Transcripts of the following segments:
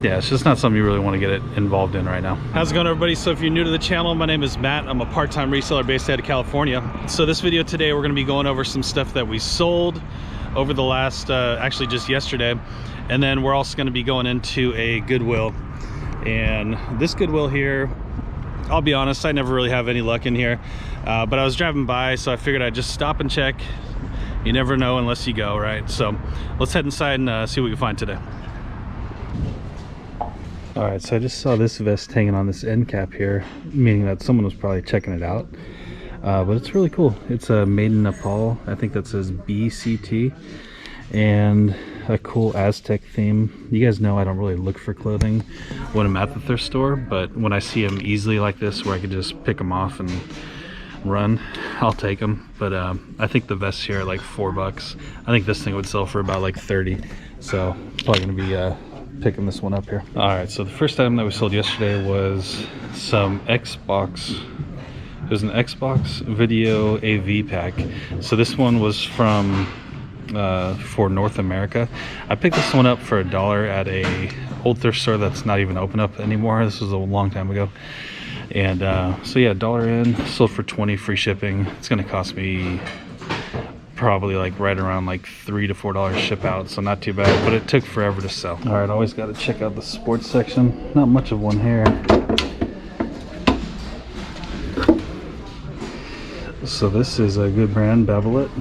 Yeah, it's just not something you really want to get it involved in right now. How's it going, everybody? So if you're new to the channel, my name is Matt. I'm a part-time reseller based out of California. So this video today, we're going to be going over some stuff that we sold over the last, actually just yesterday. And then we're also going to be going into a Goodwill. And this Goodwill here, I'll be honest, I never really have any luck in here. But I was driving by, so I figured I'd just stop and check. You never know unless you go, right? So let's head inside and see what we can find today. All right, so I just saw this vest hanging on this end cap here, meaning that someone was probably checking it out. But it's really cool. It's made in Nepal. I think that says BCT, and a cool Aztec theme. You guys know I don't really look for clothing when I'm at the thrift store, but when I see them easily like this, where I could just pick them off and run, I'll take them. But I think the vests here are like $4. I think this thing would sell for about like 30, so probably gonna be picking this one up here. All right, so the first item that we sold yesterday was some Xbox. It was an Xbox video AV pack. So this one was from for North America. I picked this one up for $1 at a old thrift store that's not even open up anymore. This was a long time ago. And so yeah, $1 in, sold for 20, free shipping. It's gonna cost me probably like right around like $3 to $4 ship out, so not too bad, but it took forever to sell. All right, always got to check out the sports section. Not much of one here. So this is a good brand, bobblehead,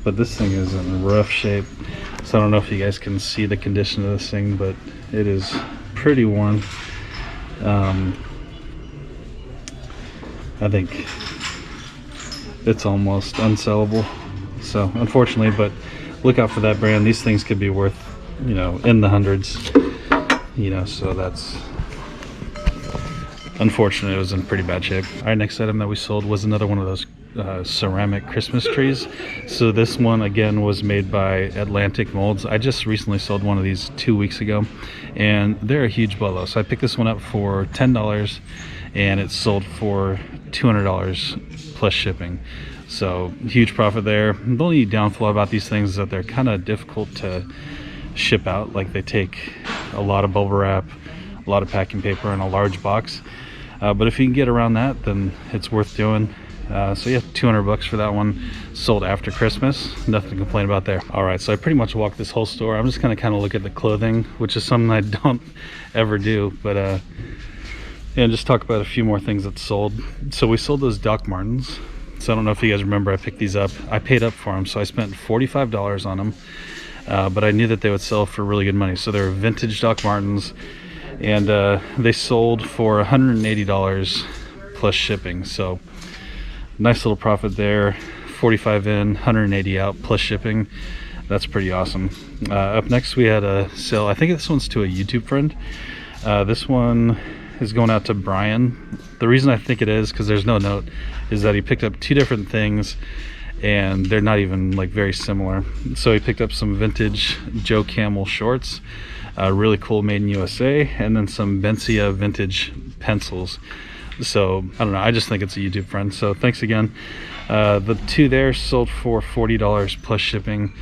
but this thing is in rough shape. So I don't know if you guys can see the condition of this thing, but it is pretty worn. I think it's almost unsellable. So unfortunately, but look out for that brand. These things could be worth, you know, in the hundreds, you know, so that's unfortunate. It was in pretty bad shape. Our next item that we sold was another one of those ceramic Christmas trees. So this one again was made by Atlantic Molds. I just recently sold one of these 2 weeks ago, and they're a huge bolo. So I picked this one up for $10, and it sold for $200 plus shipping. So huge profit there. The only downfall about these things is that they're kind of difficult to ship out. Like they take a lot of bubble wrap, a lot of packing paper, and a large box. But if you can get around that, then it's worth doing. So yeah, $200 for that one. Sold after Christmas. Nothing to complain about there. All right, so I pretty much walked this whole store. I'm just gonna kind of look at the clothing, which is something I don't ever do. But and just talk about a few more things that sold. So we sold those Doc Martens. So I don't know if you guys remember, I picked these up. I paid up for them, so I spent $45 on them. But I knew that they would sell for really good money. So they're vintage Doc Martens, and they sold for $180 plus shipping. So nice little profit there. 45 in, 180 out plus shipping. That's pretty awesome. Up next we had a sale. I think this one's to a YouTube friend. This one is going out to Brian. The reason I think it is because there's no note is that he picked up two different things, and they're not even like very similar. So he picked up some vintage Joe Camel shorts, really cool, made in USA, and then some Bencia vintage pencils. So I don't know, I just think it's a YouTube friend, so thanks again. The two there sold for $40 plus shipping.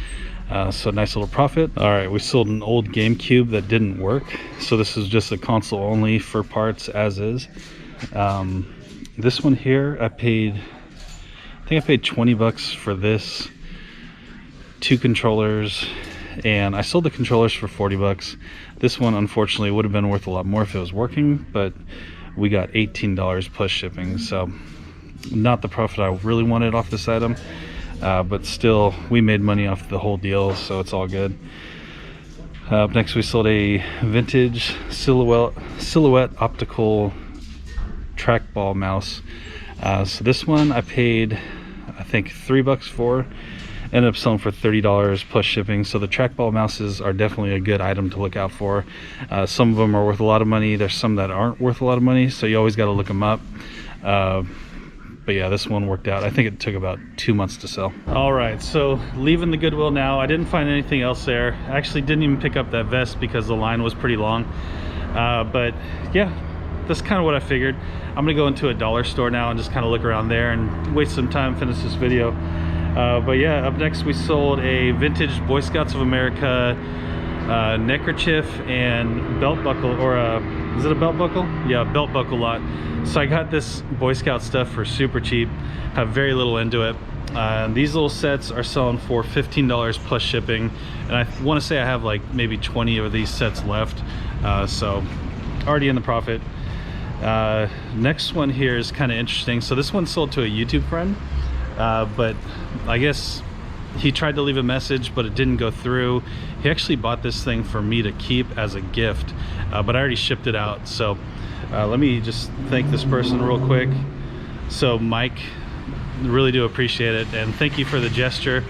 So nice little profit. All right, we sold an old GameCube that didn't work. So this is just a console only for parts as is. This one here, I think I paid $20 for this, two controllers, and I sold the controllers for $40. This one unfortunately would have been worth a lot more if it was working, but we got $18 plus shipping. So not the profit I really wanted off this item. But still, we made money off the whole deal, so it's all good. Up next, we sold a vintage silhouette optical trackball mouse. So this one I paid, I think, $3 for. Ended up selling for $30 plus shipping. So the trackball mouses are definitely a good item to look out for. Some of them are worth a lot of money. There's some that aren't worth a lot of money, so you always got to look them up. But yeah, this one worked out. I think it took about 2 months to sell. All right, so leaving the Goodwill now. I didn't find anything else there. I actually didn't even pick up that vest because the line was pretty long. But yeah, that's kind of what I figured. I'm gonna go into a dollar store now and just kind of look around there and waste some time, finish this video. But yeah, up next we sold a vintage Boy Scouts of America neckerchief and belt buckle, or is it a belt buckle? Yeah, belt buckle lot. So I got this Boy Scout stuff for super cheap, have very little into it. These little sets are selling for $15 plus shipping, and I want to say I have like maybe 20 of these sets left, so already in the profit. Next one here is kind of interesting. So this one sold to a YouTube friend, but I guess he tried to leave a message but it didn't go through. He actually bought this thing for me to keep as a gift, but I already shipped it out. So let me just thank this person real quick. So Mike, really do appreciate it, and thank you for the gesture.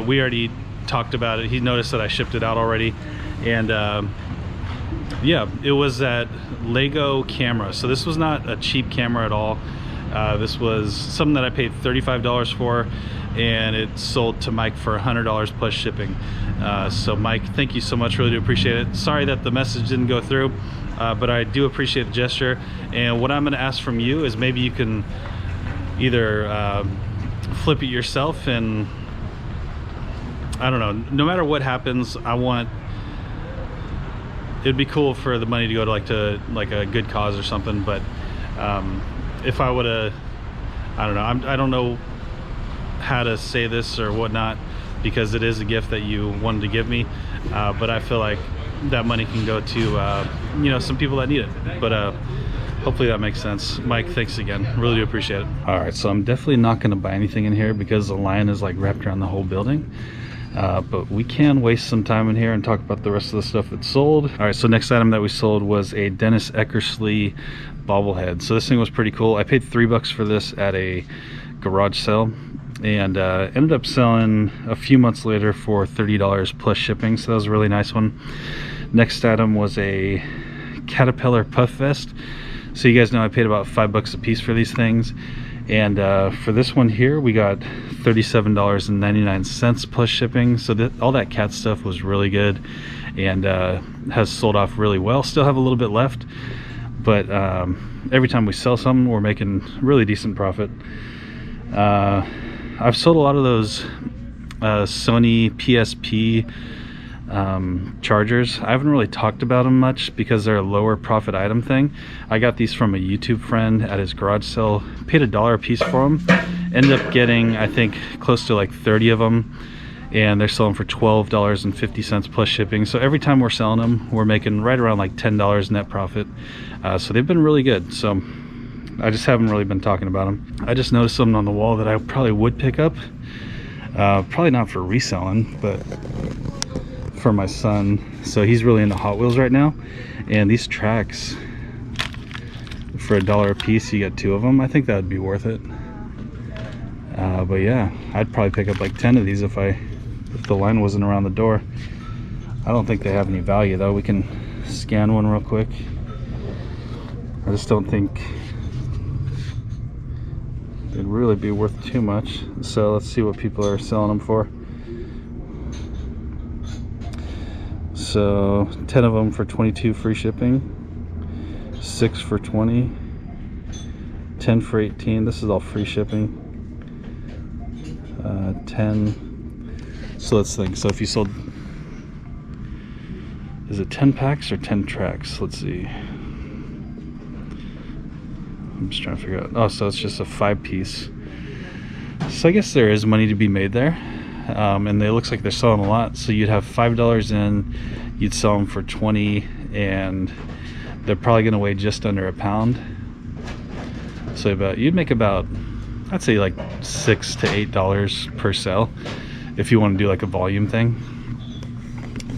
We already talked about it. He noticed that I shipped it out already, and yeah, it was that Lego camera. So this was not a cheap camera at all. This was something that I paid $35 for, and it sold to Mike for $100 plus shipping. So Mike, thank you so much, really do appreciate it. Sorry that the message didn't go through, but I do appreciate the gesture. And what I'm going to ask from you is maybe you can either flip it yourself, and I don't know, no matter what happens, it'd be cool for the money to go to like a good cause or something. But if I would have, I don't know, I don't know how to say this or whatnot, because it is a gift that you wanted to give me, but I feel like that money can go to you know, some people that need it. But hopefully that makes sense. Mike, thanks again, really do appreciate it. All right, so I'm definitely not going to buy anything in here because the line is like wrapped around the whole building. But we can waste some time in here and talk about the rest of the stuff that's sold. All right, so next item that we sold was a Dennis Eckersley bobblehead. So this thing was pretty cool. I paid $3 for this at a garage sale, and ended up selling a few months later for $30 plus shipping. So that was a really nice one. Next item was a Caterpillar puff vest. So you guys know I paid about $5 a piece for these things. And for this one here, we got $37.99 plus shipping. So all that cat stuff was really good, and has sold off really well. Still have a little bit left, but every time we sell something, we're making really decent profit. I've sold a lot of those Sony PSP chargers. I haven't really talked about them much because they're a lower profit item thing. I got these from a YouTube friend at his garage sale, paid $1 a piece for them, ended up getting I think close to like 30 of them, and they're selling for $12.50 plus shipping. So every time we're selling them, we're making right around like $10 net profit. So they've been really good. So I just haven't really been talking about them. I just noticed something on the wall that I probably would pick up, probably not for reselling, but for my son. So he's really into Hot Wheels right now, and these tracks for $1 a piece, you get 2 of them. I think that would be worth it. But yeah, I'd probably pick up like 10 of these if the line wasn't around the door. I don't think they have any value though. We can scan one real quick. I just don't think it'd really be worth too much. So let's see what people are selling them for. So 10 of them for $22 free shipping, 6 for $20, 10 for $18. This is all free shipping. 10. So let's think. So if you sold, is it 10 packs or 10 tracks? Let's see. I'm just trying to figure out. Oh, so it's just a 5-piece. So I guess there is money to be made there. And it looks like they're selling a lot. So you'd have $5 in, you'd sell them for $20, and they're probably going to weigh just under a pound. So you'd make about, I'd say like $6 to $8 per sale if you want to do like a volume thing.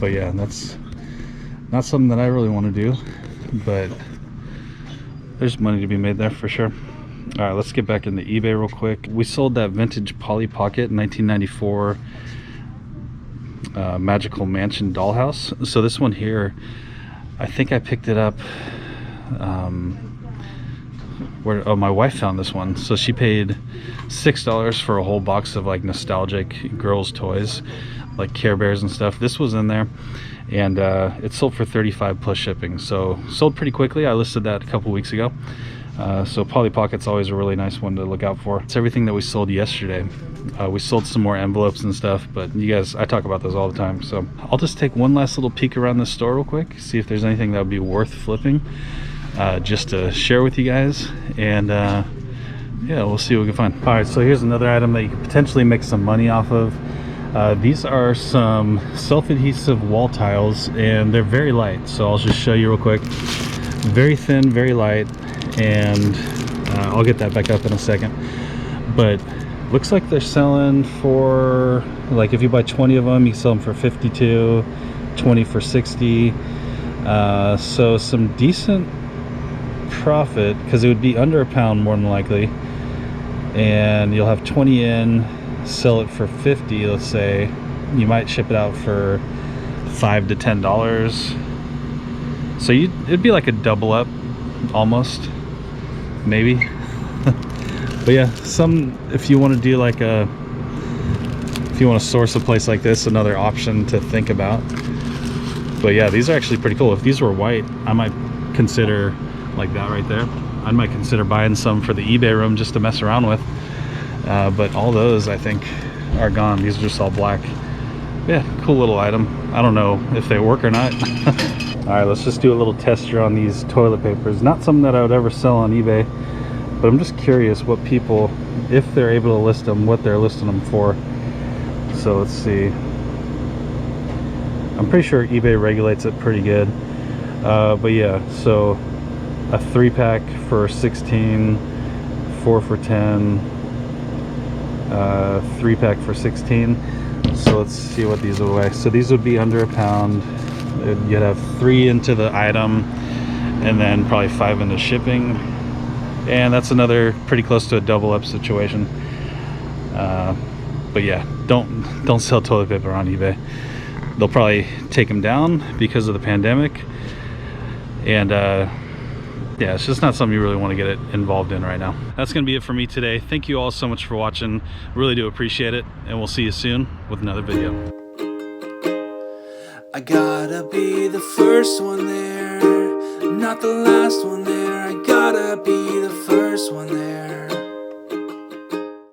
But yeah, that's not something that I really want to do, but there's money to be made there for sure. All right, let's get back into eBay real quick. We sold that vintage Polly Pocket 1994 Magical Mansion dollhouse. So this one here, I think I picked it up oh, my wife found this one. So she paid $6 for a whole box of like nostalgic girls toys, like Care Bears and stuff. This was in there, and it sold for $35 plus shipping. So sold pretty quickly. I listed that a couple weeks ago. So Polly Pocket's always a really nice one to look out for. It's everything that we sold yesterday. We sold some more envelopes and stuff, but you guys, I talk about those all the time. So I'll just take one last little peek around the store real quick, see if there's anything that would be worth flipping, just to share with you guys. And yeah, we'll see what we can find. All right, so here's another item that you could potentially make some money off of. These are some self-adhesive wall tiles, and they're very light. So I'll just show you real quick. Very thin, very light, and I'll get that back up in a second. But looks like they're selling for, like, if you buy 20 of them, you can sell them for 52, 20 for 60. So some decent profit, because it would be under a pound more than likely. And you'll have 20 in, sell it for 50, let's say. You might ship it out for $5 to $10. So it'd be like a double up almost, maybe. But yeah, if you want to do like if you want to source a place like this, another option to think about. But yeah, these are actually pretty cool. If these were white, I might consider, like that right there, I might consider buying some for the eBay room just to mess around with. But all those, I think, are gone. These are just all black. Yeah, cool little item. I don't know if they work or not. All right, let's just do a little tester on these toilet papers. Not something that I would ever sell on eBay, but I'm just curious what people, if they're able to list them, what they're listing them for. So let's see. I'm pretty sure eBay regulates it pretty good. But yeah, so a 3-pack for 16, 4 for 10, 3-pack for 16. So let's see what these would weigh. So these would be under a pound. You'd have 3 into the item, and then probably 5 into shipping. And that's another pretty close to a double up situation. But yeah, don't sell toilet paper on eBay. They'll probably take them down because of the pandemic. And yeah, it's just not something you really want to get involved in right now. That's gonna be it for me today. Thank you all so much for watching. Really do appreciate it, and we'll see you soon with another video. I gotta be the first one there, not the last one there. I gotta be the first one there.